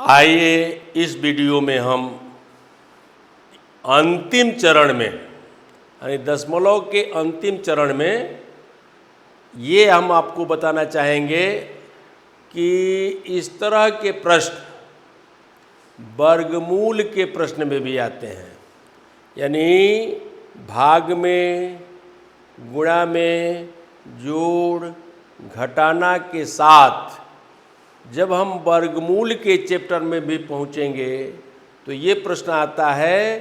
आइए इस वीडियो में हम अंतिम चरण में यानी दशमलव के अंतिम चरण में ये हम आपको बताना चाहेंगे कि इस तरह के प्रश्न वर्गमूल के प्रश्न में भी आते हैं, यानी भाग में, गुणा में, जोड़ घटाना के साथ जब हम वर्गमूल के चैप्टर में भी पहुंचेंगे तो ये प्रश्न आता है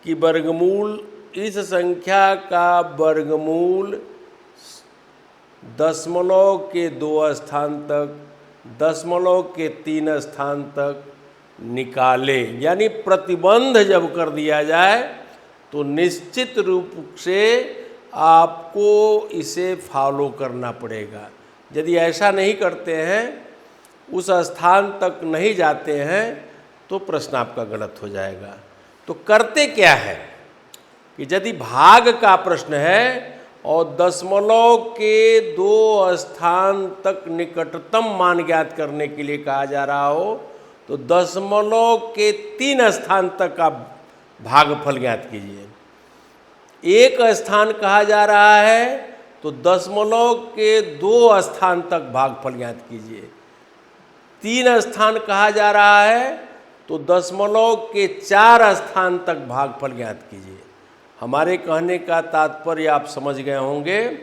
कि वर्गमूल, इस संख्या का वर्गमूल दशमलव के 2 स्थान तक, दशमलव के 3 स्थान तक निकाले। यानी प्रतिबंध जब कर दिया जाए तो निश्चित रूप से आपको इसे फॉलो करना पड़ेगा। यदि ऐसा नहीं करते हैं, उस स्थान तक नहीं जाते हैं, तो प्रश्न आपका गलत हो जाएगा। तो करते क्या है कि यदि भाग का प्रश्न है और दशमलव के 2 स्थान तक निकटतम मान ज्ञात करने के लिए कहा जा रहा हो तो दशमलव के 3 स्थान तक आप भागफल ज्ञात कीजिए। 1 स्थान कहा जा रहा है तो दशमलव के 2 स्थान तक भागफल ज्ञात कीजिए। 3 स्थान कहा जा रहा है तो दशमलव के 4 स्थान तक भागफल ज्ञात कीजिए। हमारे कहने का तात्पर्य आप समझ गए होंगे।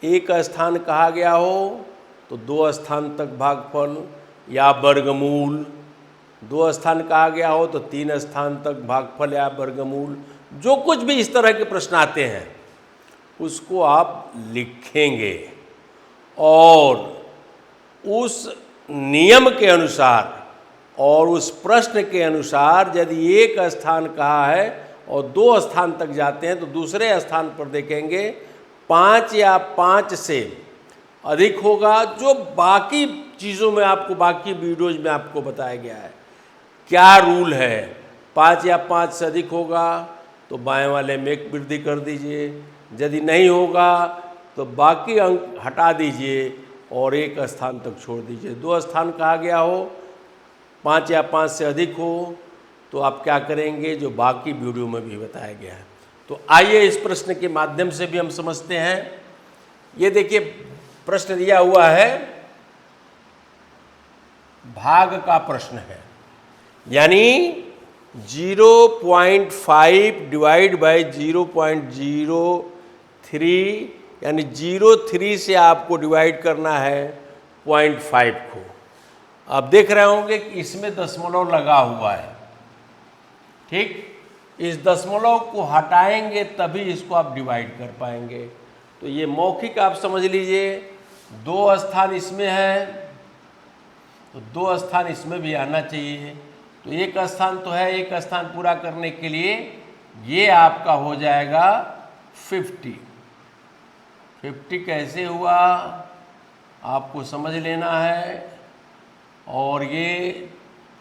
1 स्थान कहा गया हो तो 2 स्थान तक भागफल या वर्गमूल, 2 स्थान कहा गया हो तो 3 स्थान तक भागफल या वर्गमूल, जो कुछ भी इस तरह के प्रश्न आते हैं उसको आप लिखेंगे और उस नियम के अनुसार और उस प्रश्न के अनुसार यदि 1 स्थान कहा है और 2 स्थान तक जाते हैं तो दूसरे स्थान पर देखेंगे 5 या 5 से अधिक होगा, जो बाकी चीज़ों में आपको, बाकी वीडियोज में आपको बताया गया है क्या रूल है। 5 या 5 से अधिक होगा तो बाएं वाले में 1 वृद्धि कर दीजिए, यदि नहीं होगा तो बाकी अंक हटा दीजिए और 1 स्थान तक छोड़ दीजिए। 2 स्थान कहा गया हो, 5 या 5 से अधिक हो तो आप क्या करेंगे, जो बाकी वीडियो में भी बताया गया है। तो आइए इस प्रश्न के माध्यम से भी हम समझते हैं। ये देखिए प्रश्न दिया हुआ है, भाग का प्रश्न है, यानी 0.5 डिवाइड बाई 0.03, यानी 0.3 से आपको डिवाइड करना है 0.5 को। आप देख रहे होंगे कि इसमें दशमलव लगा हुआ है, ठीक। इस दशमलव को हटाएंगे तभी इसको आप डिवाइड कर पाएंगे। तो ये मौखिक आप समझ लीजिए, 2 स्थान इसमें है तो 2 स्थान इसमें भी आना चाहिए। तो 1 स्थान तो है, 1 स्थान पूरा करने के लिए ये आपका हो जाएगा 50। 50 कैसे हुआ आपको समझ लेना है। और ये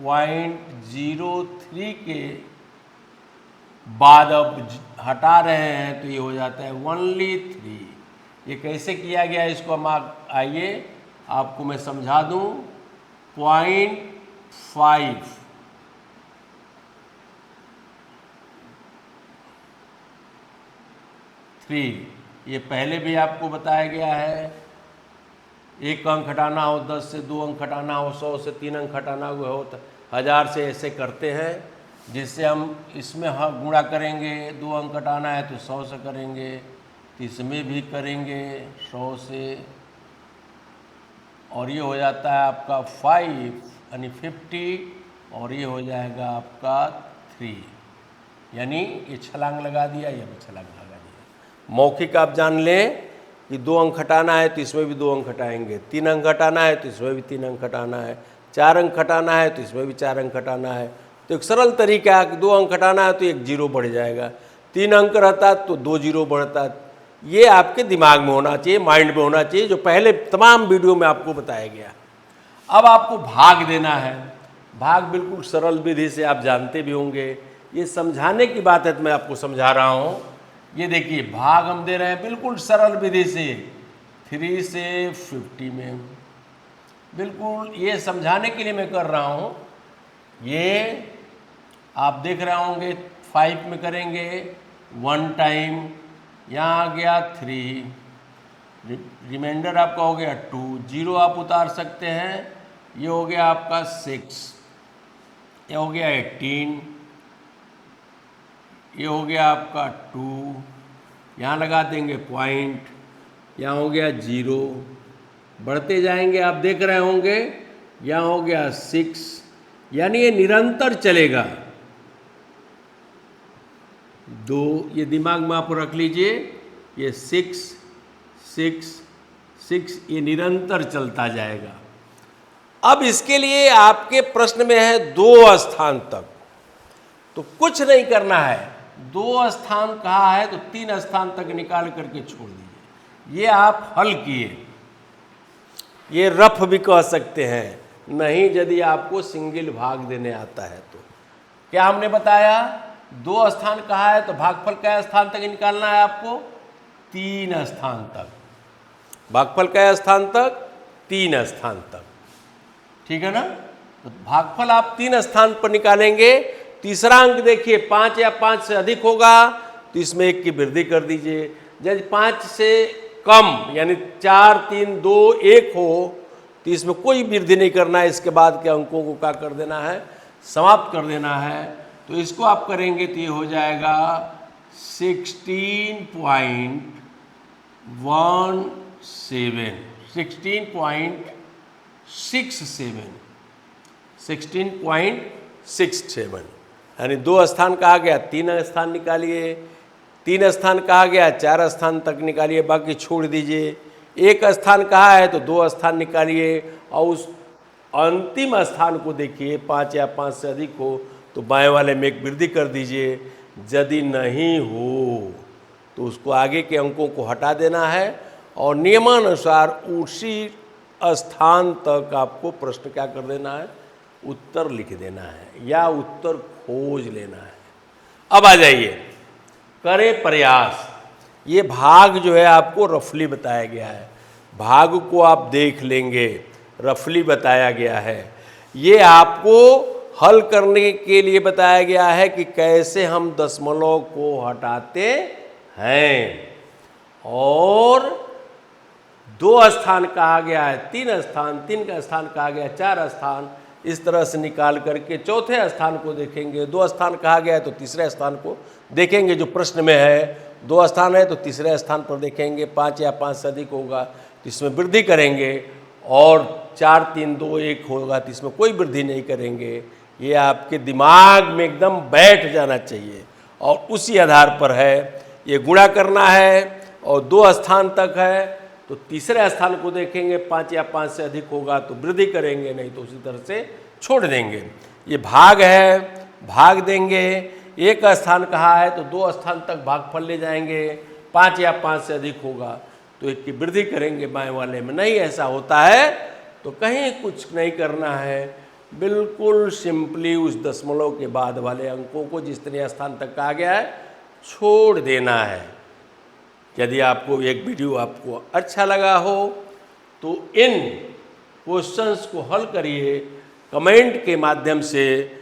0.03 के बाद अब हटा रहे हैं तो ये हो जाता है ओनली 3। ये कैसे किया गया इसको हम आइए आपको मैं समझा दूं। 0.5 3, ये पहले भी आपको बताया गया है। 1 अंक हटाना हो, 10 से 2 अंक हटाना हो, 100 से 3 अंक हटाना हुआ हो, 1000 से ऐसे करते हैं, जिससे हम इसमें गुणा करेंगे। 2 अंक हटाना है तो 100 से करेंगे, तो इसमें भी करेंगे 100 से, और ये हो जाता है आपका 5 यानी 50, और ये हो जाएगा आपका 3, यानी ये छलांग लगा दिया, ये भी छलांग लगा दिया। मौखिक आप जान लें कि 2 अंक हटाना है तो इसमें भी 2 अंक हटाएंगे, 3 अंक हटाना है तो इसमें भी 3 अंक हटाना है, 4 अंक हटाना है तो इसमें भी 4 अंक हटाना है। तो एक सरल तरीका है कि 2 अंक हटाना है तो 1 0 बढ़ जाएगा, 3 अंक रहता है तो 2 0 बढ़ता। ये आपके दिमाग में होना चाहिए, माइंड में होना चाहिए, जो पहले तमाम वीडियो में आपको बताया गया। अब आपको भाग देना है। भाग बिल्कुल सरल विधि से आप जानते भी होंगे, ये समझाने की बात है तो मैं आपको समझा रहा हूँ। ये देखिए भाग हम दे रहे हैं बिल्कुल सरल विधि से, 3 से 50 में। बिल्कुल ये समझाने के लिए मैं कर रहा हूँ। ये आप देख रहे होंगे 5 में करेंगे 1 टाइम, यहाँ आ गया 3, रिमाइंडर आपका हो गया 2, 0 आप उतार सकते हैं, ये हो गया आपका 6, ये हो गया 18, ये हो गया आपका 2, यहाँ लगा देंगे पॉइंट, यहाँ हो गया 0, बढ़ते जाएंगे आप देख रहे होंगे, यहाँ हो गया 6, यानी ये निरंतर चलेगा। 2, ये दिमाग में आप रख लीजिए, ये 6, 6, 6, ये निरंतर चलता जाएगा। अब इसके लिए आपके प्रश्न में है 2 स्थान तक, तो कुछ नहीं करना है। 2 स्थान कहा है तो 3 स्थान तक निकाल करके छोड़ दीजिए। ये आप हल किए, ये रफ भी कह सकते हैं, नहीं यदि आपको सिंगल भाग देने आता है तो। क्या हमने बताया? 2 स्थान कहा है तो भागफल क्या स्थान तक निकालना है आपको? 3 स्थान तक। भागफल क्या स्थान तक? 3 स्थान तक, ठीक है ना। तो भागफल आप 3 स्थान पर निकालेंगे। तीसरा अंक देखिए, 5 या 5 से अधिक होगा तो इसमें 1 की वृद्धि कर दीजिए। यदि 5 से कम यानी 4, 3, 2, 1 हो तो इसमें कोई वृद्धि नहीं करना है। इसके बाद के अंकों को क्या कर देना है? समाप्त कर देना है। तो इसको आप करेंगे तो ये हो जाएगा 16.17, 16.67 यानी 2 स्थान कहा गया 3 स्थान निकालिए, 3 स्थान कहा गया 4 स्थान तक निकालिए, बाकी छोड़ दीजिए। 1 स्थान कहा है तो 2 स्थान निकालिए और उस अंतिम स्थान को देखिए, 5 या 5 से अधिक हो तो बाएं वाले में 1 वृद्धि कर दीजिए। यदि नहीं हो तो उसको आगे के अंकों को हटा देना है और नियमानुसार उसी स्थान तक आपको प्रश्न क्या कर देना है? उत्तर लिख देना है या उत्तर खोज लेना है। अब आ जाइए, करें प्रयास। ये भाग जो है आपको रफली बताया गया है, भाग को आप देख लेंगे, रफली बताया गया है। ये आपको हल करने के लिए बताया गया है कि कैसे हम दशमलव को हटाते हैं। और 2 स्थान कहा गया है, 3 स्थान, 3 का स्थान कहा गया 4 स्थान, इस तरह से निकाल करके चौथे स्थान को देखेंगे। 2 स्थान कहा गया है तो तीसरे स्थान को देखेंगे जो प्रश्न में है। 2 स्थान है तो तीसरे स्थान पर देखेंगे। 5 या 5 से अधिक होगा तो इसमें वृद्धि करेंगे और 4, 3, 2, 1 होगा तो इसमें कोई वृद्धि नहीं करेंगे। ये आपके दिमाग में एकदम बैठ जाना चाहिए और उसी आधार पर है ये गुणा करना है। और 2 स्थान तक है तो तीसरे स्थान को देखेंगे, 5 या 5 से अधिक होगा तो वृद्धि करेंगे, नहीं तो उसी तरह से छोड़ देंगे। ये भाग है, भाग देंगे। 1 स्थान कहा है तो 2 स्थान तक भागफल ले जाएंगे, 5 या 5 से अधिक होगा तो 1 की वृद्धि करेंगे बाएं वाले में। नहीं ऐसा होता है तो कहीं कुछ नहीं करना है, बिल्कुल सिंपली उस दशमलव के बाद वाले अंकों को जितने स्थान तक कहा गया है छोड़ देना है। यदि आपको एक वीडियो आपको अच्छा लगा हो तो इन क्वेश्चंस को हल करिए, कमेंट के माध्यम से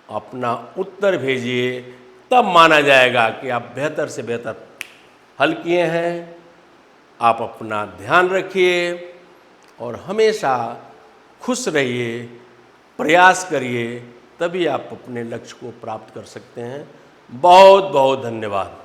अपना उत्तर भेजिए, तब माना जाएगा कि आप बेहतर से बेहतर हल किए हैं। आप अपना ध्यान रखिए और हमेशा खुश रहिए, प्रयास करिए, तभी आप अपने लक्ष्य को प्राप्त कर सकते हैं। बहुत बहुत धन्यवाद।